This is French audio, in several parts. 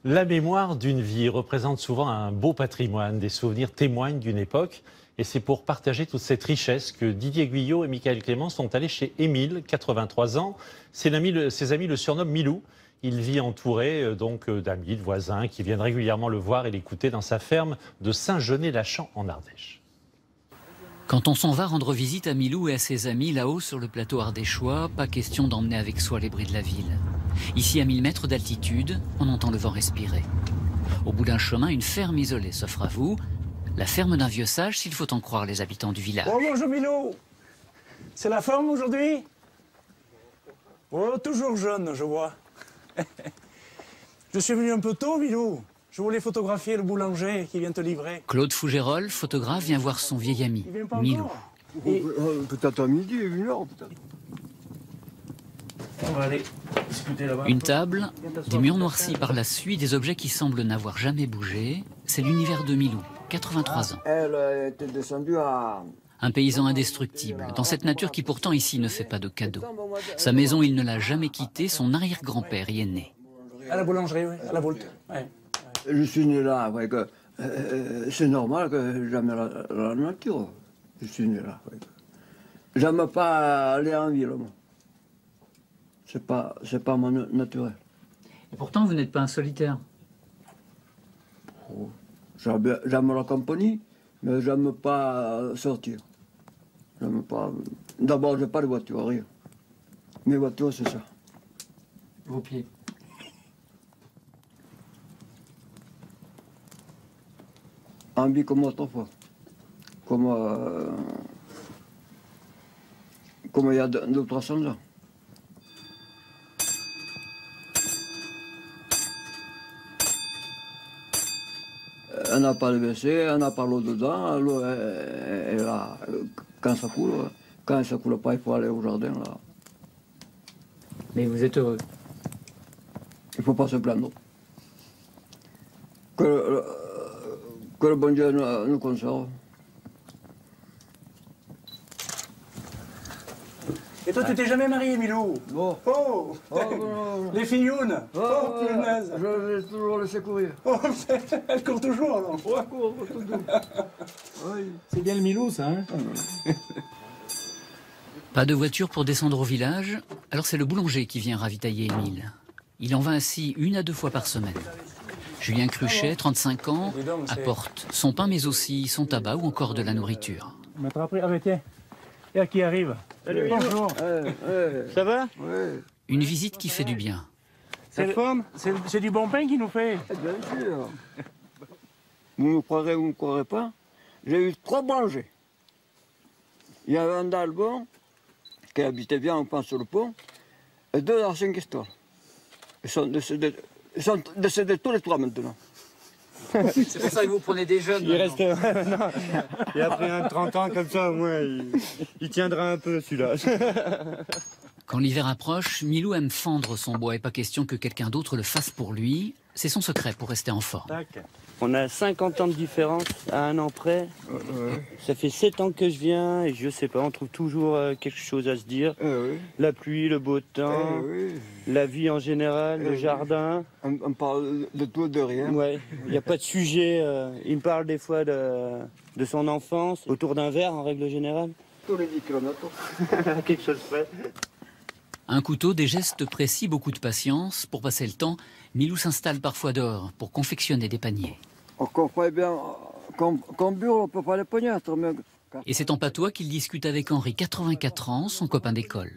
La mémoire d'une vie représente souvent un beau patrimoine, des souvenirs témoignent d'une époque. Et c'est pour partager toute cette richesse que Didier Guyot et Michael Clément sont allés chez Émile, 83 ans. Ses amis le surnomment Milou. Il vit entouré d'amis, de voisins qui viennent régulièrement le voir et l'écouter dans sa ferme de Saint-Genès-la-Champ en Ardèche. Quand on s'en va rendre visite à Milou et à ses amis là-haut sur le plateau ardéchois, pas question d'emmener avec soi les bruits de la ville. Ici, à 1000 mètres d'altitude, on entend le vent respirer. Au bout d'un chemin, une ferme isolée s'offre à vous. La ferme d'un vieux sage, s'il faut en croire les habitants du village. Oh, bonjour Milou. C'est la forme aujourd'hui? Oh, toujours jeune, je vois. Je suis venu un peu tôt, Milou. Je voulais photographier le boulanger qui vient te livrer. Claude Fougérol, photographe, vient voir son vieil ami, Milou. Peut-être à midi, 1h peut-être. On va aller discuter là-bas. Une table, des murs noircis par la suie, des objets qui semblent n'avoir jamais bougé. C'est l'univers de Milou, 83 ans. Elle était descendue à... Un paysan indestructible, dans cette nature qui pourtant ici ne fait pas de cadeaux. Sa maison, il ne l'a jamais quittée, son arrière-grand-père y est né. À la boulangerie, oui, à la Volte. Ouais. Je suis né là, ouais, c'est normal que j'aime la nature. Je suis né là. Ouais. J'aime pas aller en ville, moi. C'est pas mon naturel. Et pourtant, vous n'êtes pas un solitaire. Oh. J'aime la compagnie, mais j'aime pas sortir. J'aime pas... D'abord, j'ai pas de voiture, rien. Mes voitures, c'est ça. Vos pieds. En vie comme autrefois. Comme il y a 200 ou 300 ans. On n'a pas de WC, on n'a pas l'eau dedans, l'eau est là. Quand ça coule pas, il faut aller au jardin là. Mais vous êtes heureux. Il ne faut pas se plaindre. Que le bon Dieu nous conserve. Et toi, tu t'es jamais marié, Milou? Bon. Oh, non. Les fillounes. Oh, punaise. Je l'ai toujours laissé courir. Oh, elle court toujours, alors. Ouais, court, tout doux. Oui. C'est bien le Milou, ça, hein? Pas de voiture pour descendre au village, alors c'est le boulanger qui vient ravitailler Émile. Il en va ainsi 1 à 2 fois par semaine. Julien Cruchet, 35 ans, apporte son pain mais aussi son tabac ou encore de la nourriture. On m'a attrapé. Ah, mais tiens. Et à qui arrive? Salut, bonjour. Ça va? Ouais. Une visite qui fait du bien. C'est du bon pain qu'il nous fait. Bien sûr. Vous me croirez ou vous ne me croirez pas, j'ai eu 3 boulangers. Il y avait un d'Albon, qui habitait bien, on pense, sur le pont, et 2 à Saint-Christophe. Ils sont décédés tous les 3 maintenant. C'est pour ça que vous prenez des jeunes. Il reste. Non, il a pris un de 30 ans comme ça, au moins, il tiendra un peu celui-là. Quand l'hiver approche, Milou aime fendre son bois et pas question que quelqu'un d'autre le fasse pour lui. C'est son secret pour rester en forme. On a 50 ans de différence à 1 an près. Ça fait 7 ans que je viens et je sais pas, on trouve toujours quelque chose à se dire. Oui. La pluie, le beau temps, Oui. la vie en général, le jardin. On parle de tout, de rien. Ouais, il n'y a pas de sujet. Il me parle des fois de son enfance, autour d'un verre en règle générale. Tous les 10 kilomètres. Quelque chose près. Un couteau, des gestes précis, beaucoup de patience. Pour passer le temps, Milou s'installe parfois dehors pour confectionner des paniers. On croit bien qu'on bureau, on ne peut pas les pognatres. Mais... Et c'est en patois qu'il discute avec Henri, 84 ans, son copain d'école.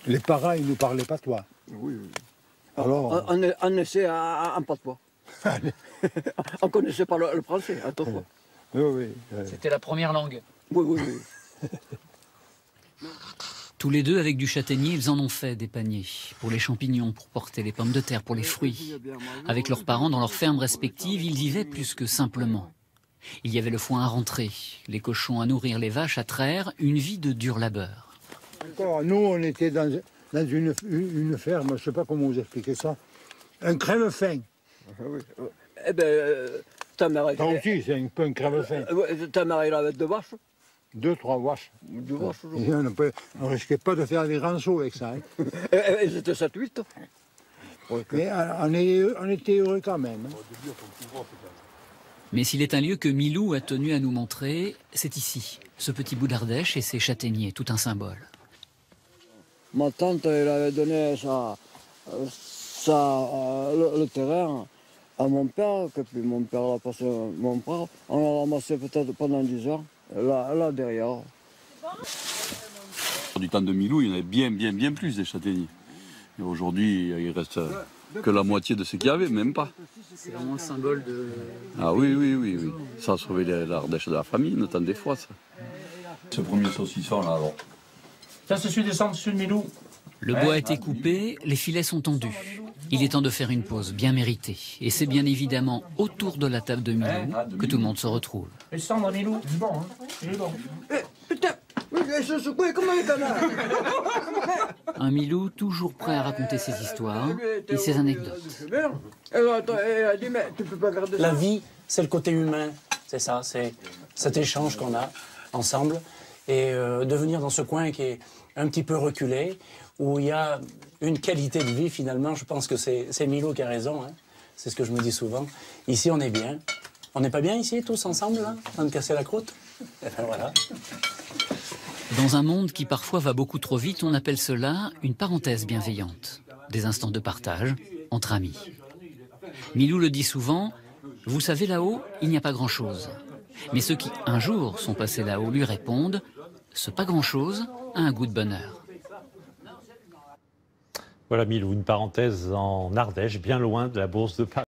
Les parents, ils nous parlaient patois. Oui. Alors... On essaie en patois. On ne connaissait pas le français, autrefois. Oui. C'était la première langue. Oui. Tous les deux, avec du châtaignier, ils en ont fait des paniers. Pour les champignons, pour porter les pommes de terre, pour les fruits. Avec leurs parents dans leurs fermes respectives, ils vivaient plus que simplement. Il y avait le foin à rentrer, les cochons à nourrir, les vaches à traire, une vie de dur labeur. Encore, nous, on était dans une ferme, je ne sais pas comment vous expliquer ça. Un crève-faim. Eh bien, ta mère... Ça aussi, c'est un peu un crève-faim. Ta mère, elle avait 2 vaches. 2-3 vaches. Du vache, toujours. Et on ne risquait pas de faire des grands sauts avec ça. Hein. Ils étaient 7-8. Mais on était heureux quand même. Hein. Mais s'il est un lieu que Milou a tenu à nous montrer, c'est ici, ce petit bout d'Ardèche et ses châtaigniers, tout un symbole. Ma tante, elle avait donné le terrain à mon père, que puis mon père l'a passé à mon frère. On l'a ramassé peut-être pendant 10 ans, là derrière. Du temps de Milou, il y en avait bien plus des châtaigniers. Et aujourd'hui, il reste que la moitié de ce qu'il y avait, même pas. C'est vraiment le symbole de... Ah oui. Ça a sauvé l'Ardèche de la famille, notamment des fois, ça. Ce premier saucisson, là, alors. Ça, c'est celui des centres sud Milou. Le bois a été coupé, les filets sont tendus. Il est temps de faire une pause bien méritée. Et c'est bien évidemment autour de la table de Milou que tout le monde se retrouve. Le cendre Milou, c'est bon, hein. Il est bon. Putain, il se secouait comme un canard. Un Milou toujours prêt à raconter ses histoires et ses anecdotes. Elle a dit, mais tu peux pas garder ça. La vie, c'est le côté humain, c'est ça, c'est cet échange qu'on a ensemble. Et de venir dans ce coin qui est un petit peu reculé, où il y a une qualité de vie finalement, je pense que c'est Milou qui a raison, hein. C'est ce que je me dis souvent. Ici, on est bien. On n'est pas bien ici, tous ensemble, là, en train de casser la croûte? Et ben voilà. Dans un monde qui parfois va beaucoup trop vite, on appelle cela une parenthèse bienveillante. Des instants de partage entre amis. Milou le dit souvent, vous savez là-haut, il n'y a pas grand-chose. Mais ceux qui un jour sont passés là-haut lui répondent, ce pas grand-chose a un goût de bonheur. Voilà Milou, une parenthèse en Ardèche, bien loin de la bourse de Paris.